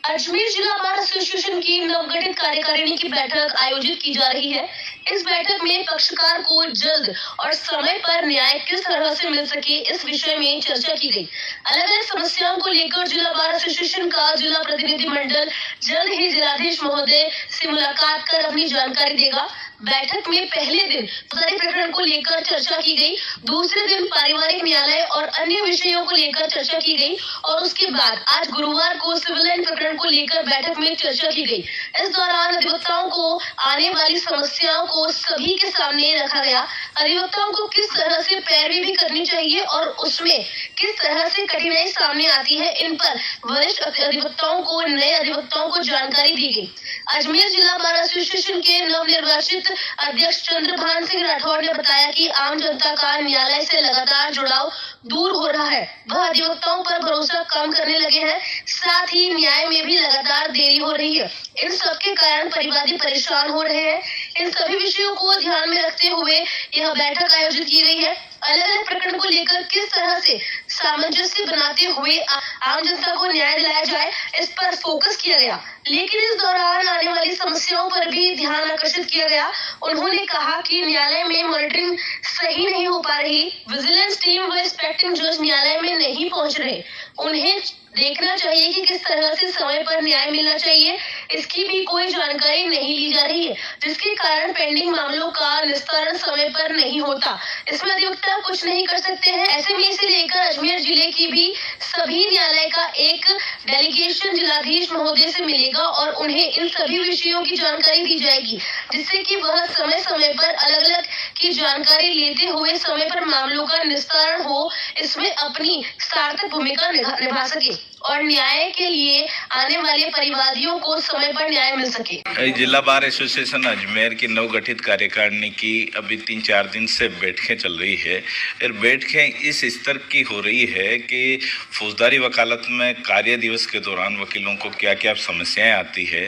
अजमेर जिला bar association की नवगठित कार्यकारिणी की बैठक आयोजित की जा रही है। इस बैठक में पक्षकार को जल्द और समय पर न्याय किस तरह से मिल सके, इस विषय में चर्चा की गई। अलग अलग समस्याओं को लेकर जिला बार एसोसिएशन का जिला प्रतिनिधि मंडल जल्द ही जिलाधीश महोदय से मुलाकात कर अपनी जानकारी देगा। बैठक में पहले दिन फौजदारी प्रकरण को लेकर चर्चा की गई, दूसरे दिन पारिवारिक न्यायालय और अन्य विषयों को लेकर चर्चा की गई और उसके बाद आज गुरुवार को सिविल लाइन प्रकरण को लेकर बैठक में चर्चा की गई। इस दौरान अधिवक्ताओं को आने वाली समस्याओं को सभी के सामने रखा गया। अधिवक्ताओं को किस तरह से पैरवी भी करनी चाहिए और उसमें किस तरह से कठिनाई सामने आती है, इन पर वरिष्ठ अधिवक्ताओं को, नए अधिवक्ताओं को जानकारी दी गई। अजमेर जिला बार एसोसिएशन के नवनिर्वाचित अध्यक्ष चंद्रभान सिंह राठौर ने बताया कि आम जनता का न्यायालय से लगातार जुड़ाव दूर हो रहा है। वह अधिवक्ताओं पर भरोसा कम करने लगे हैं, साथ ही न्याय में भी लगातार देरी हो रही है। इन सब के कारण परिवादी परेशान हो रहे हैं। इन सभी विषयों को ध्यान में रखते हुए यह बैठक आयोजित की गई है। अलग अलग प्रकरण को लेकर किस तरह से सामंजस्य बनाते हुए आम जनता को न्याय दिलाया जाए, इस पर फोकस किया गया। लेकिन इस दौरान आने वाली समस्याओं पर भी ध्यान आकर्षित किया गया। उन्होंने कहा कि न्यायालय में मॉनिटरिंग सही नहीं हो पा रही, विजिलेंस टीम व इंस्पेक्टिंग जज न्यायालय में नहीं पहुंच रहे। उन्हें देखना चाहिए कि किस तरह से समय पर न्याय मिलना चाहिए, इसकी भी कोई जानकारी नहीं ली जा रही है, जिसके कारण पेंडिंग मामलों का निस्तारण समय पर नहीं होता। इसमें अधिवक्ता कुछ नहीं कर सकते हैं। एसएमई से लेकर अजमेर जिले की भी सभी न्यायालय का एक डेलीगेशन जिलाधीश महोदय से मिलेगा और उन्हें इन सभी विषयों की जानकारी दी जाएगी, जिससे कि वह समय समय पर अलग अलग की जानकारी लेते हुए समय पर मामलों का निस्तारण हो, इसमें अपनी सार्थक भूमिका निभा सके और न्याय के लिए आने वाले परिवादियों को समय पर न्याय मिल सके। जिला बार एसोसिएशन अजमेर की नवगठित कार्यकारिणी की अभी 3-4 दिन से बैठकें चल रही है और बैठकें इस स्तर की हो रही है कि फौजदारी वकालत में कार्य दिवस के दौरान वकीलों को क्या क्या समस्याएं आती है,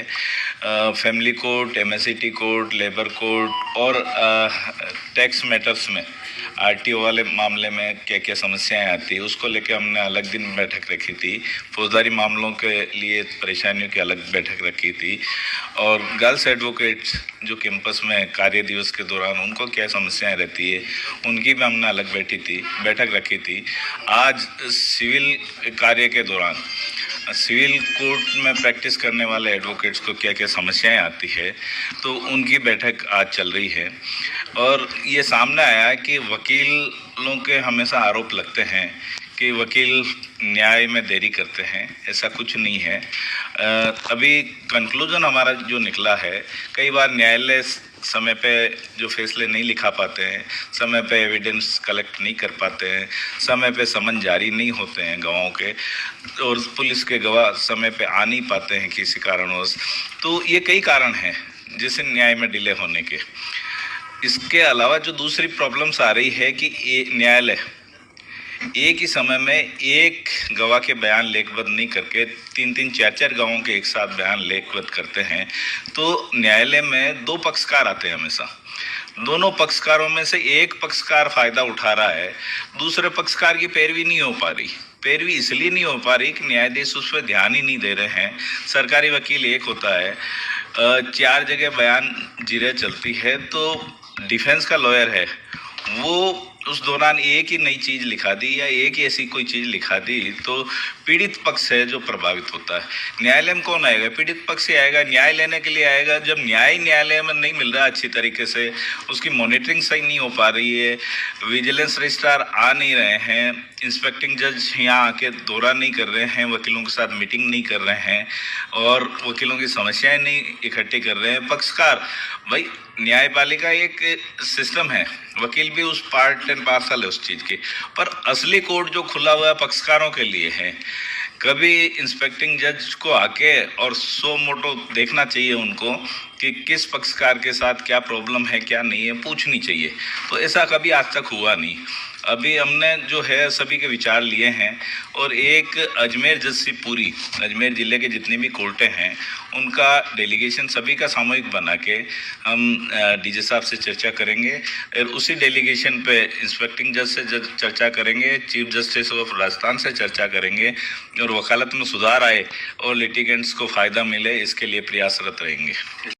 family court, MSCT court, labour court और टैक्स मैटर्स में आरटीओ वाले मामले में क्या क्या समस्याएं आती है, उसको लेकर हमने अलग दिन बैठक रखी थी। फौजदारी मामलों के लिए परेशानियों की अलग बैठक रखी थी और गर्ल्स एडवोकेट्स जो कैंपस में कार्य दिवस के दौरान उनको क्या समस्याएं रहती है, उनकी भी हमने अलग बैठक रखी थी। आज सिविल कार्य के दौरान सिविल कोर्ट में प्रैक्टिस करने वाले एडवोकेट्स को क्या क्या समस्याएं आती है, तो उनकी बैठक आज चल रही है। और ये सामने आया कि वकीलों के हमेशा आरोप लगते हैं कि वकील न्याय में देरी करते हैं। ऐसा कुछ नहीं है। अभी कंक्लूजन हमारा जो निकला है, कई बार न्यायालय समय पे जो फैसले नहीं लिखा पाते हैं, समय पे एविडेंस कलेक्ट नहीं कर पाते हैं, समय पे समन जारी नहीं होते हैं गवाहों के, और पुलिस के गवाह समय पे आ नहीं पाते हैं किसी कारणवश। तो ये कई कारण हैं जिससे न्याय में डिले होने के। इसके अलावा जो दूसरी प्रॉब्लम्स आ रही है कि न्यायालय एक ही समय में एक गवाह के बयान लेखबद्ध नहीं करके 3-3, 4-4 गवाहों के एक साथ बयान लेखबद्ध करते हैं। तो न्यायालय में 2 पक्षकार आते हैं हमेशा। दोनों पक्षकारों में से एक पक्षकार फायदा उठा रहा है, दूसरे पक्षकार की पैरवी नहीं हो पा रही। पैरवी इसलिए नहीं हो पा रही कि न्यायाधीश उस पर ध्यान ही नहीं दे रहे हैं। सरकारी वकील एक होता है, 4 जगह बयान जिरह चलती है, तो डिफेंस का लॉयर है, वो उस दौरान एक ही नई चीज़ लिखा दी या एक ही ऐसी कोई चीज़ लिखा दी, तो पीड़ित पक्ष है जो प्रभावित होता है। न्यायालय में कौन आएगा? पीड़ित पक्ष ही आएगा, न्याय लेने के लिए आएगा। जब न्यायालय में नहीं मिल रहा अच्छी तरीके से, उसकी मॉनिटरिंग सही नहीं हो पा रही है, विजिलेंस रजिस्ट्रार आ नहीं रहे हैं, इंस्पेक्टिंग जज यहाँ आके दौरा नहीं कर रहे हैं, वकीलों के साथ मीटिंग नहीं कर रहे हैं और वकीलों की समस्याएं नहीं इकट्ठी कर रहे हैं। पक्षकार, भाई न्यायपालिका एक सिस्टम है, वकील भी उस पार्ट एंड पार्सल है उस चीज़ की, पर असली कोर्ट जो खुला हुआ है पक्षकारों के लिए है। कभी इंस्पेक्टिंग जज को आके और सो मोटो देखना चाहिए उनको कि किस पक्षकार के साथ क्या प्रॉब्लम है, क्या नहीं है, पूछनी चाहिए। तो ऐसा कभी आज तक हुआ नहीं। अभी हमने जो है सभी के विचार लिए हैं और एक अजमेर जज से पूरी अजमेर ज़िले के जितनी भी कोर्टें हैं उनका डेलीगेशन सभी का सामूहिक बना के हम डीजे साहब से चर्चा करेंगे और उसी डेलीगेशन पे इंस्पेक्टिंग जज से चर्चा करेंगे, चीफ जस्टिस ऑफ राजस्थान से चर्चा करेंगे और वकालत में सुधार आए और लिटिगेंट्स को फ़ायदा मिले इसके लिए प्रयासरत रहेंगे।